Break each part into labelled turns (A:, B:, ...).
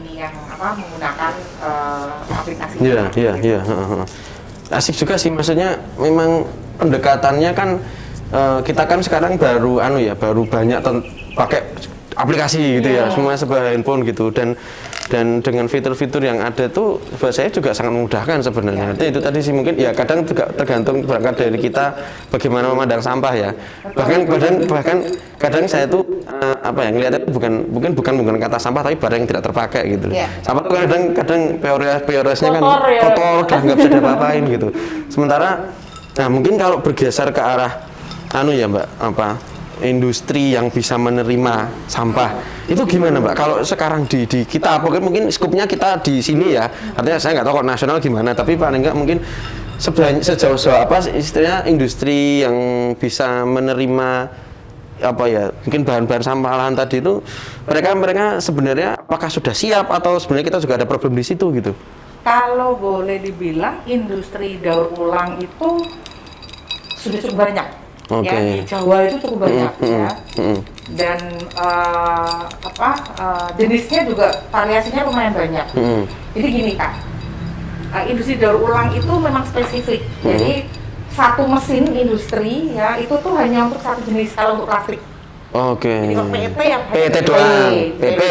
A: ini yang menggunakan aplikasi.
B: Iya. Asik juga sih, maksudnya memang pendekatannya kan kita kan sekarang baru banyak pakai aplikasi gitu ya, semua sebuah handphone gitu, dan dengan fitur-fitur yang ada tuh buat saya juga sangat memudahkan sebenarnya. Itu tadi sih mungkin ya kadang juga tergantung berangkat dari kita bagaimana memandang sampah ya. Bahkan kadang saya tuh ngelihatnya bukan kata sampah tapi barang yang tidak terpakai gitu. Sampah tuh kadang PORS-nya kan kotor, udah nggak bisa diapa-apain gitu. Sementara mungkin kalau bergeser ke arah Mbak, industri yang bisa menerima sampah itu gimana Mbak? Kalau sekarang di kita mungkin skupnya kita di sini ya, artinya saya nggak tahu kok nasional gimana, tapi paling nggak mungkin sejauh istilahnya industri yang bisa menerima mungkin bahan-bahan sampah olahan tadi itu mereka sebenarnya apakah sudah siap atau sebenarnya kita juga ada problem di situ gitu?
A: Kalau boleh dibilang industri daur ulang itu sudah cukup banyak. Ya, di Jawa itu cukup banyak ya, dan jenisnya juga variasinya lumayan banyak. Jadi gini Kak, industri daur ulang itu memang spesifik. Jadi satu mesin industri ya itu tuh hanya untuk satu jenis kalau untuk plastik. Jadi kalau PET ya
B: PET doang, PP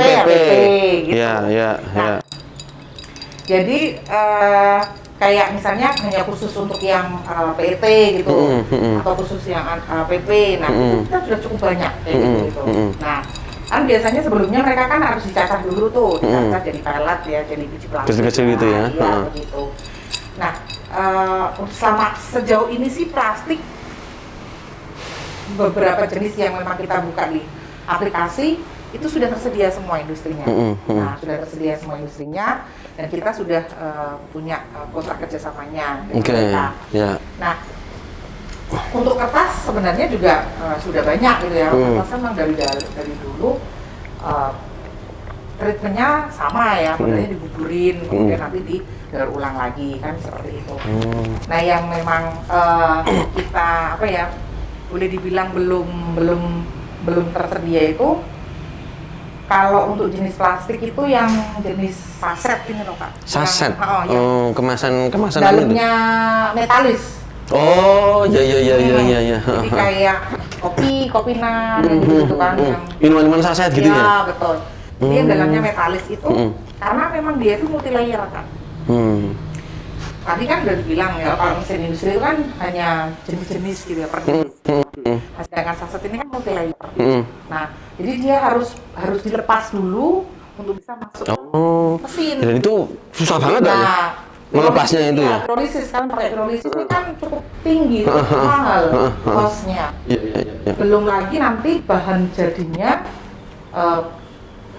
A: gitu.
B: Ya.
A: Jadi kayak misalnya hanya khusus untuk yang PET gitu, atau khusus yang PP, nah itu kita sudah cukup banyak kayak gitu. Nah, kan biasanya sebelumnya mereka kan harus dicacah dulu tuh, dicacah jadi pelet ya, jadi biji plastik.
B: Kecil-kecil gitu ya.
A: Iya, begitu. Nah, selama sejauh ini sih plastik beberapa jenis yang memang kita buka di aplikasi itu sudah tersedia semua industrinya. Nah, sudah tersedia semua industrinya. Dan kita sudah punya kontrak kerjasamanya dengan mereka. Nah, untuk kertas sebenarnya juga sudah banyak gitu ya. Kertas memang dari dulu treatmentnya sama ya, sebenarnya dibuburin, kemudian nanti didaur ulang lagi kan seperti itu. Nah, yang memang kita boleh dibilang belum tersedia itu. Kalau untuk jenis plastik itu yang jenis saset ini loh Kak.
B: Saset? Kemasan
A: dalamnya metalis.
B: Iya.
A: Jadi kayak kopinan gitu kan.
B: Minuman saset gitu ya?
A: Iya, betul. Jadi yang dalamnya metalis itu karena memang dia itu multi layer kan. Tadi kan udah dibilang ya, kalau mesin industri itu kan hanya jenis-jenis gitu ya per jenis. Sedangkan saset ini kan multi layer. Nah, jadi dia harus dilepas dulu untuk bisa masuk ke mesin.
B: Dan itu susah banget ya? Melepasnya itu ya?
A: Pirolisis kan, pakai pirolisis ini kan cukup tinggi, cukup mahal cost-nya. Belum lagi nanti bahan jadinya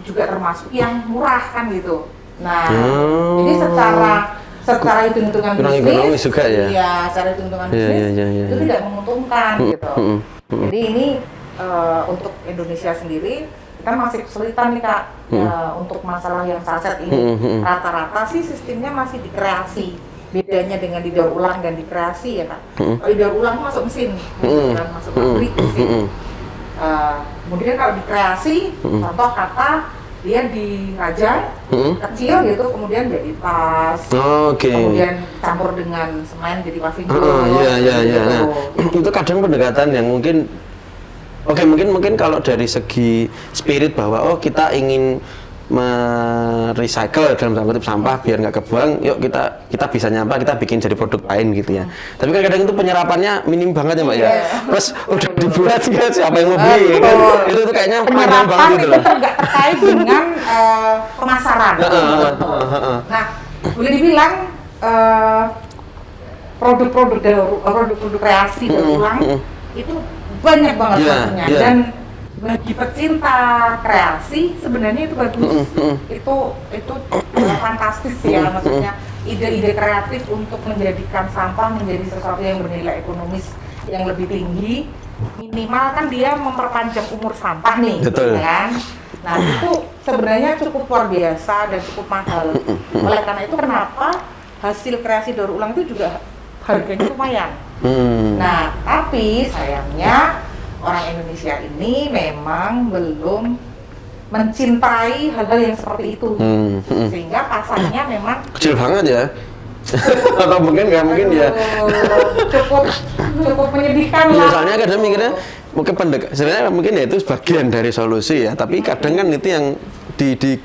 A: juga termasuk yang murah kan gitu. Nah, jadi secara hitung-hitungan bisnis
B: juga ya?
A: Iya, secara hitung-hitungan bisnis itu tidak menguntungkan gitu. Jadi ini untuk Indonesia sendiri kita masih kesulitan nih Kak untuk masalah yang saset ini. Rata-rata sih sistemnya masih dikreasi. Bedanya dengan didaur ulang dan dikreasi ya Kak. Kalau didaur ulang masuk mesin, masuk pabrik mesin. Kemudian kalau dikreasi, contoh kata dia dirajang kecil gitu, kemudian jadi tas, kemudian campur dengan semen jadi paving.
B: Nah, itu kadang pendekatan yang mungkin mungkin kalau dari segi spirit bahwa kita ingin merecycle dalam tanda kutip sampah biar nggak kebuang, yuk kita bisa nyampah, kita bikin jadi produk lain gitu ya. Tapi kan kadang itu penyerapannya minim banget ya Mbak ya. Plus udah dibuat siapa yang mau beli kan? Itu tuh kayaknya panjang banget gitu loh.
A: Itu nggak terkait dengan pemasaran. Nah, boleh dibilang produk-produk kreasi daur ulang itu banyak banget maksudnya dan bagi pecinta kreasi sebenarnya itu bagus. Itu fantastis ya, maksudnya ide-ide kreatif untuk menjadikan sampah menjadi sesuatu yang bernilai ekonomis yang lebih tinggi. Minimal kan dia memperpanjang umur sampah nih, kan? Nah, itu sebenarnya cukup luar biasa dan cukup mahal. Oleh karena itu kenapa hasil kreasi daur ulang itu juga harganya lumayan. Nah, tapi sayangnya orang Indonesia ini memang belum mencintai hal-hal yang seperti itu, sehingga pasarnya memang
B: kecil banget ya. Atau mungkin nggak mungkin ya.
A: Cukup menyedihkan
B: Ya,
A: lah.
B: soalnya kadang mikirnya mungkin sebenarnya mungkin ya itu sebagian dari solusi ya, tapi kadang kan itu yang di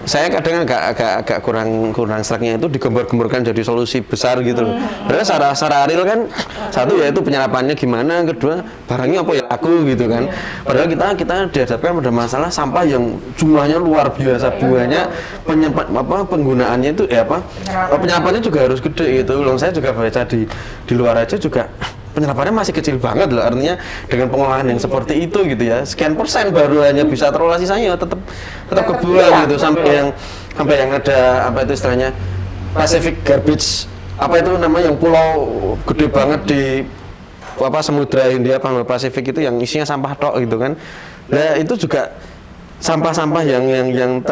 B: saya kadang agak kurang seraknya itu digembar-gemborkan jadi solusi besar gitu loh. Padahal secara real kan satu ya itu penyerapannya gimana, kedua barangnya apa ya aku gitu kan. Padahal kita dihadapkan pada masalah sampah yang jumlahnya luar biasa banyak, penggunaannya itu penyerapannya juga harus gede gitu loh. Saya juga baca di luar aja juga penyerapannya masih kecil banget loh, artinya dengan pengolahan yang seperti itu gitu ya, sekian persen baru hanya bisa terolah, sisanya tetap kebuang gitu, sampai yang ada apa itu istilahnya Pacific garbage, apa itu namanya, yang pulau gede banget di Samudra Hindia Pasifik itu yang isinya sampah tok gitu kan. Nah itu juga sampah-sampah yang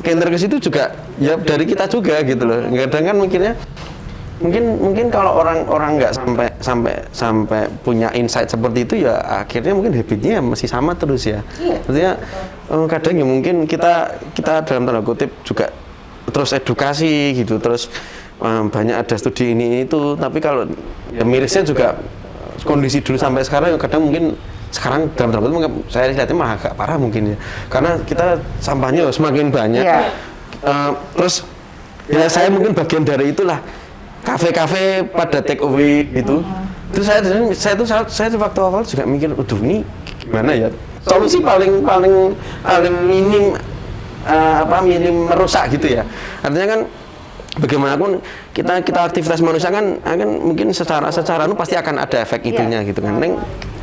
B: kenter ke situ juga ya dari kita juga gitu loh. Kadang kan mikirnya mungkin kalau orang nggak sampai punya insight seperti itu ya akhirnya mungkin habitnya masih sama terus ya. Artinya kadang ya mungkin kita dalam tanda kutip juga terus edukasi gitu, terus banyak ada studi ini itu, tapi kalau ya mirisnya juga kondisi dulu sampai sekarang kadang mungkin sekarang dalam tanda kutip saya lihatnya malah agak parah mungkin ya, karena kita sampahnya semakin banyak. Terus ya saya mungkin bagian dari itulah, kafe-kafe pada take away gitu. Terus saya tuh waktu awal juga mikir, ini gimana ya? Solusi paling minim minim merusak gitu ya. Artinya kan bagaimanapun kita aktivitas manusia kan mungkin secara pasti akan ada efek itunya gitu kan.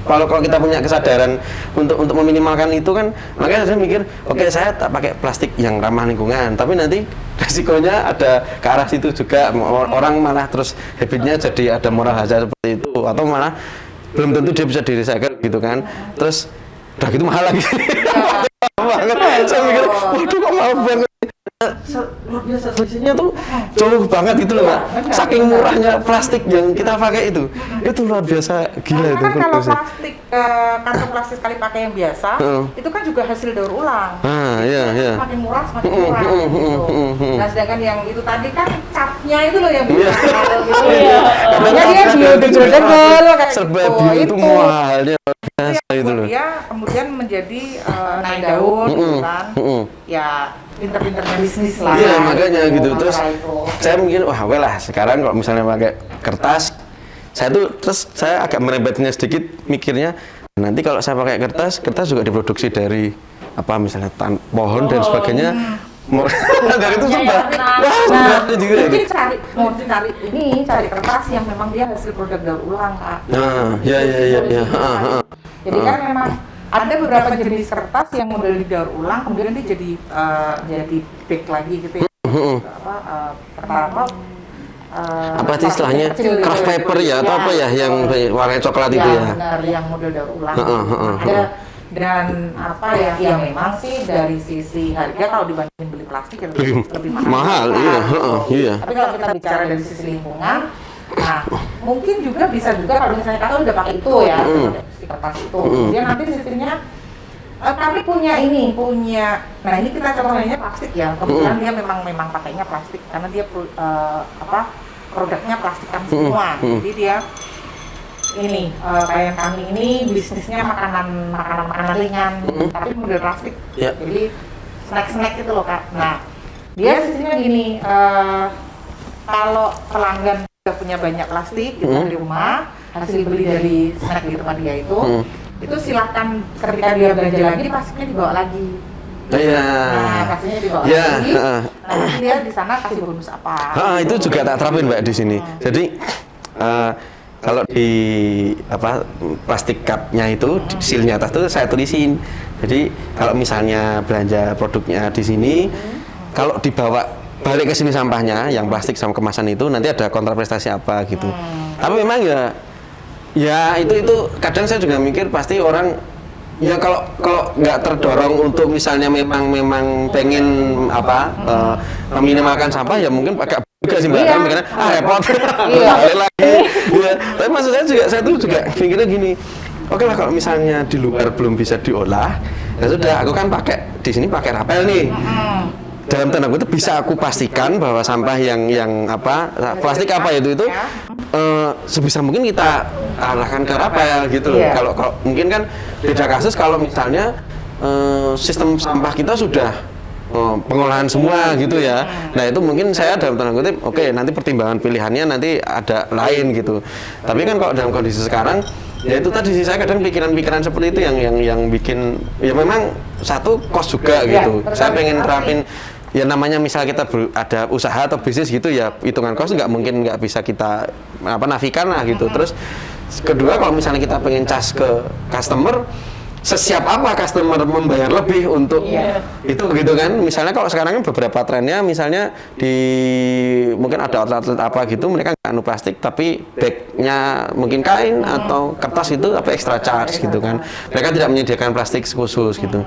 B: Kalau kita punya kesadaran untuk meminimalkan itu kan, makanya saya mikir, oke, saya tak pakai plastik yang ramah lingkungan, tapi nanti resikonya ada ke arah situ juga, orang malah terus habitnya jadi ada moral hazard seperti itu, atau malah belum tentu dia bisa di-recycle gitu kan. Terus udah gitu mahal lagi. Banget. Saya mikir, waduh kok mahal banget. Luar biasa, solusinya tuh jauh banget gitu loh Mbak. Saking murahnya plastik yang kita pakai itu luar biasa, gila itu.
A: Kan kalau plastik kantong plastik sekali pakai yang biasa, itu kan juga hasil daur ulang.
B: Iya.
A: Semakin murah gitu. Nah sedangkan yang itu tadi kan capnya itu loh yang mahal gitu. Karena dia biodegradable kayak
B: serba bio itu mahalnya biasa itu loh.
A: Dia kemudian menjadi naik daun gitu kan. Ya pinter-pinternya bisnis lah.
B: Iya makanya gitu. Terus saya mungkin sekarang kalau misalnya pakai kertas, saya agak merembetnya sedikit mikirnya, nanti kalau saya pakai kertas juga diproduksi dari misalnya pohon dan sebagainya. Dari itu sumpah.
A: Mungkin cari kertas yang memang dia hasil produk daur ulang, Kak.
B: Iya.
A: Jadi kan memang ada beberapa jenis kertas yang model didaur ulang, kemudian dia jadi bag lagi gitu ya.
B: Apa sih istilahnya, craft paper ya atau apa ya yang warna coklat itu ya?
A: Benar, yang model daur ulang. Dan memang sih dari sisi harga kalau dibandingin beli plastik ya lebih mahal.
B: Iya.
A: Tapi kalau kita bicara dari sisi lingkungan, nah mungkin juga bisa kalau misalnya kakak udah pakai itu ya, kertas itu, dia nanti sistemnya kami punya, nah ini kita contohnya plastik ya, kebetulan dia memang pakainya plastik karena dia produknya plastikan semua, jadi dia kayak kami ini bisnisnya makanan ringan, tapi model plastik, jadi snack itu loh Kak. Nah dia sistemnya gini, kalau pelanggan udah punya banyak plastik gitu di rumah, hasil beli dari snack di tempat dia itu silahkan ketika dia belanja lagi plastiknya dibawa lagi. Nah, plastiknya dibawa lagi. Nanti dia di sana kasih bonus apa?
B: Itu juga tak terapin Mbak di sini. Jadi kalau di plastik cupnya itu sealnya atas itu saya tulisin. Jadi kalau misalnya belanja produknya di sini, kalau dibawa balik ke sini sampahnya yang plastik sama kemasan itu nanti ada kontraprestasi apa gitu. Tapi memang ya itu kadang saya juga mikir pasti orang ya kalau nggak terdorong untuk misalnya memang pengen meminimalkan sampah ya mungkin agak juga sih Mbak, kan mikirnya repot balik lagi ya. Tapi maksud saya tuh juga pikirnya gini, oke lah kalau misalnya di luar belum bisa diolah, Ya sudah, aku kan pakai di sini pakai rapel nih. Dalam tanda kutip bisa aku pastikan bahwa sampah yang apa plastik apa itu sebisa mungkin kita arahkan ke rapel gitu loh. Kalau mungkin kan beda kasus kalau misalnya sistem sampah kita sudah pengolahan semua gitu ya. Nah itu mungkin saya dalam tanda kutip oke, nanti pertimbangan pilihannya nanti ada lain gitu. Tapi kan kalau dalam kondisi sekarang ya itu tadi sih, saya kadang pikiran-pikiran seperti itu yang bikin ya memang satu kos juga gitu. Saya pengen terapin ya namanya misal kita ada usaha atau bisnis gitu ya, hitungan kos nggak bisa kita nafikan lah gitu. Terus kedua kalau misalnya kita pengen cas ke customer, sesiap apa customer membayar lebih untuk itu gitu kan. Misalnya kalau sekarang kan beberapa trennya misalnya mungkin ada outlet apa gitu, mereka nggak plastik tapi bagnya mungkin kain atau kertas itu apa extra charge gitu kan. Mereka tidak menyediakan plastik khusus gitu.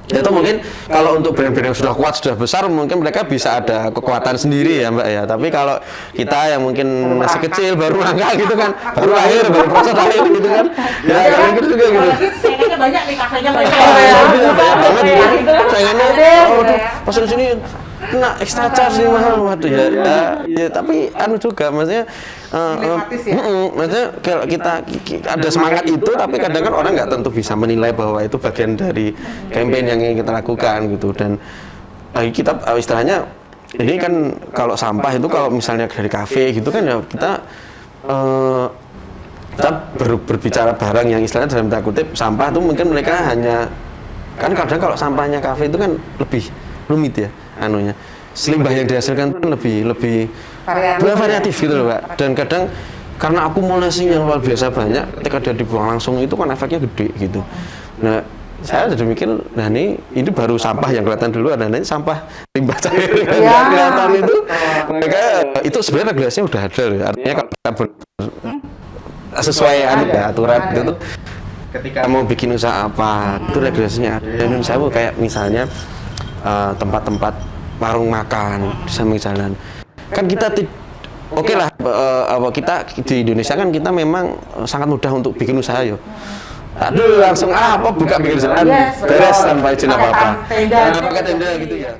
B: Itu mungkin kalau untuk brand-brand yang sudah kuat, sudah besar, mungkin mereka bisa ada kekuatan sendiri ya Mbak ya. Tapi kalau kita yang mungkin masih kecil, baru langkah gitu kan, baru lahir, baru proses lahir gitu kan, ya kayak gitu juga gitu.
A: Saingannya banyak nih, kafenya banyak.
B: Saingannya, pas di sini kena extra charge nih mahal, waduh ya, tapi juga maksudnya. Maksudnya kalau kita ada semangat itu, tapi kadang kan orang nggak tentu bisa menilai bahwa itu bagian dari campaign yang ingin kita lakukan gitu. Dan kita istilahnya ini kan kalau sampah itu kalau misalnya dari kafe gitu kan ya kita berbicara barang yang istilahnya dalam tanda kutip sampah itu mungkin mereka hanya kan kadang kalau sampahnya kafe itu kan lebih rumit ya limbah yang dihasilkan kan lebih variatif gitu loh Pak. Dan kadang karena akumulasinya luar biasa banyak, ketika dia dibuang langsung itu kan efeknya gede gitu. Nah saya jadi mikir, nah ini baru sampah yang kelihatan dulu, ada nanti sampah limbah cair yang kelihatan itu mereka itu sebenarnya regulasinya udah ada loh. Artinya kalau sesuai aturan gitu ketika mau bikin usaha apa itu regulasinya ada. Dan saya kayak misalnya tempat-tempat warung makan di samping jalan kan kita oke lah kita di Indonesia kan kita memang sangat mudah untuk bikin usaha yo. Aduh langsung buka bikin usaha beres tanpa izin apa-apa. Pakai tenda gitu ya.